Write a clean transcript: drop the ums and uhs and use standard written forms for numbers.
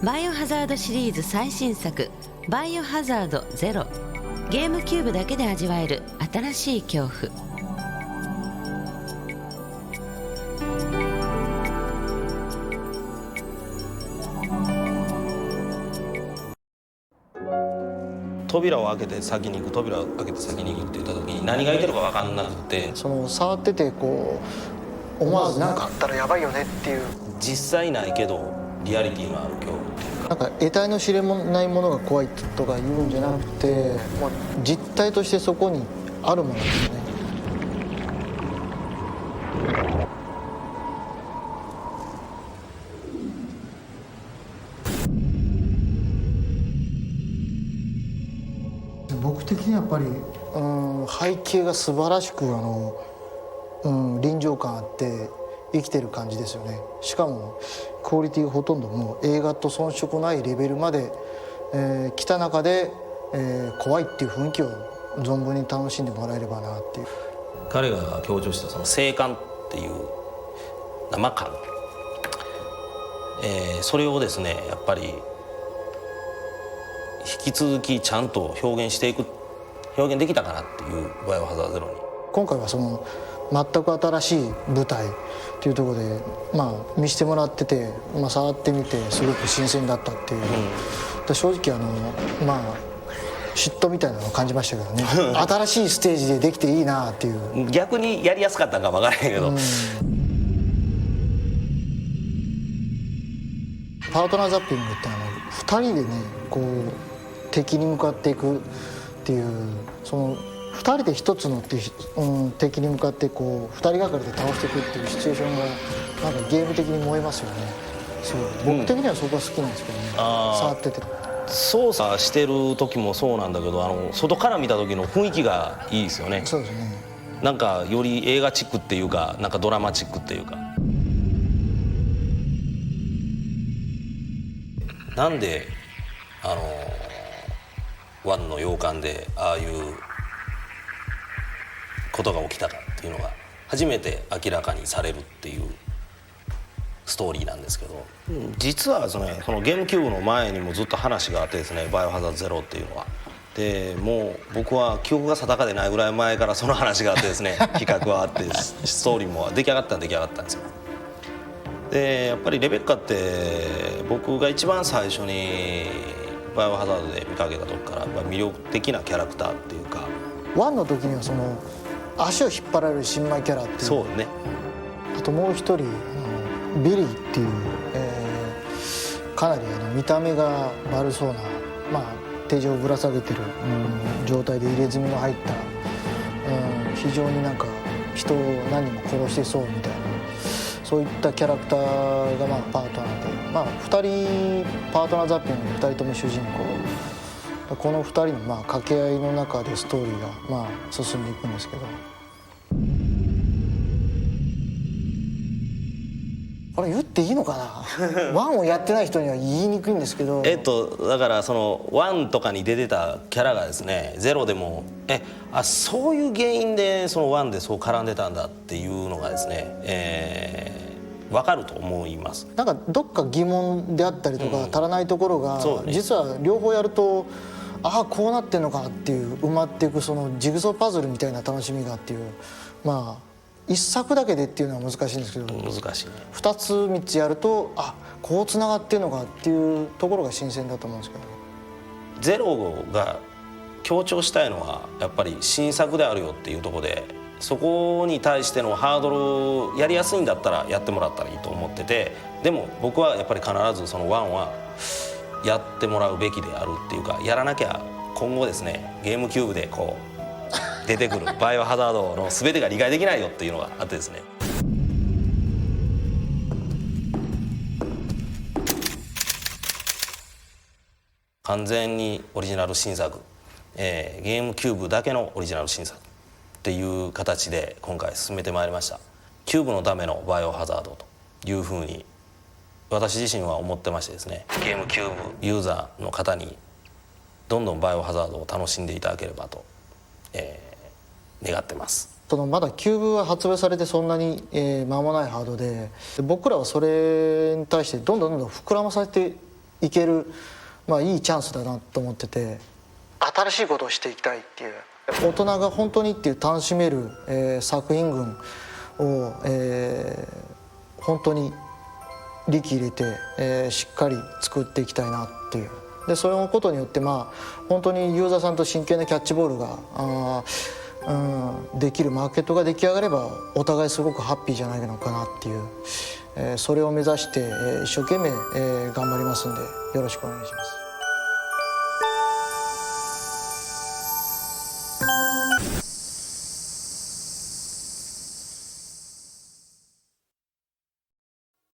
バイオハザードシリーズ最新作バイオハザードゼロ。ゲームキューブだけで味わえる新しい恐怖。扉を開けて先に行く、扉を開けて先に行くって言った時に何がいてるか分かんなくて、その触っててこう思わず何かあったらやばいよねっていう、実際ないけどリアリティのある恐怖っていうか、なんか得体の知れないものが怖いとか言うんじゃなくて、もう実態としてそこにあるものですよね。僕的にはやっぱり、背景が素晴らしく臨場感あって生きてる感じですよね。しかもクオリティがほとんどもう映画と遜色ないレベルまで、来た中で、怖いっていう雰囲気を存分に楽しんでもらえればなっていう。彼が強調したその生感っていう生感、それをですねやっぱり引き続きちゃんと表現できたかなっていうバイオハザードゼロに。今回はその全く新しい舞台っていうところで、見せてもらってて、触ってみてすごく新鮮だったっていう、正直嫉妬みたいなのを感じましたけどね新しいステージでできていいなっていう。逆にやりやすかったんか分からへんけど、パートナーザッピングって2人でねこう敵に向かっていくっていう、その2人で一つの敵に向かってこう2人がかりで倒していくっていうシチュエーションがなんかゲーム的に燃えますよね。そう僕的にはそこが好きなんですけどね、触ってて。操作してる時もそうなんだけど、外から見た時の雰囲気がいいですよね。そうですね。なんかより映画チックっていうか、なんかドラマチックっていうか。なんでワンの洋館でああいうことが起きたかっていうのが初めて明らかにされるっていうストーリーなんですけど、実はそのゲームキューブの前にもずっと話があってですね、バイオハザードゼロっていうのは。でもう僕は記憶が定かでないぐらい前からその話があってですね企画はあってストーリーも出来上がったんですよ。でやっぱりレベッカって僕が一番最初にバイオハザードで見かけた時から魅力的なキャラクターっていうか、1の時にはその足を引っ張られる新米キャラっていう、そうね。あともう一人ビリーっていう、かなり見た目が悪そうな、手錠をぶら下げてる、状態で入れ墨の入った、非常になんか人を何人も殺してそうみたいな、そういったキャラクターがパートナーで、2人パートナーザッピングの2人とも主人公、この2人の掛け合いの中でストーリーが進んでいくんですけど、これ言っていいのかなワンをやってない人には言いにくいんですけど、だからそのワンとかに出てたキャラがですねゼロでもそういう原因でそのワンでそう絡んでたんだっていうのがですね、分かると思います。なんかどっか疑問であったりとか、足らないところが、実は両方やるとこうなってんのかっていう埋まっていく、そのジグソーパズルみたいな楽しみがっていう、一作だけでっていうのは難しいんですけど、難しいね。2つ3つやるとこうつながってるのかっていうところが新鮮だと思うんですけどね。ゼロが強調したいのはやっぱり新作であるよっていうところで、そこに対してのハードルやりやすいんだったらやってもらったらいいと思ってて、でも僕はやっぱり必ずそのワンはやってもらうべきであるっていうか、やらなきゃ今後ですねゲームキューブでこう出てくるバイオハザードの全てが理解できないよっていうのがあってですね。完全にオリジナル新作、ゲームキューブだけのオリジナル新作っていう形で今回進めてまいりました。キューブのためのバイオハザードというふうに私自身は思ってましてですね、ゲームキューブユーザーの方にどんどんバイオハザードを楽しんでいただければと、願ってます。まだキューブは発売されてそんなに間もないハードで、僕らはそれに対してどんどん膨らまさせていける、いいチャンスだなと思ってて、新しいことをしていきたいっていう、大人が本当にっていう楽しめる、作品群を、本当に力入れて、しっかり作っていきたいなっていう。でそのことによって本当にユーザーさんと真剣なキャッチボールができるマーケットが出来上がれば、お互いすごくハッピーじゃないのかなっていう、それを目指して、一生懸命、頑張りますんでよろしくお願いします。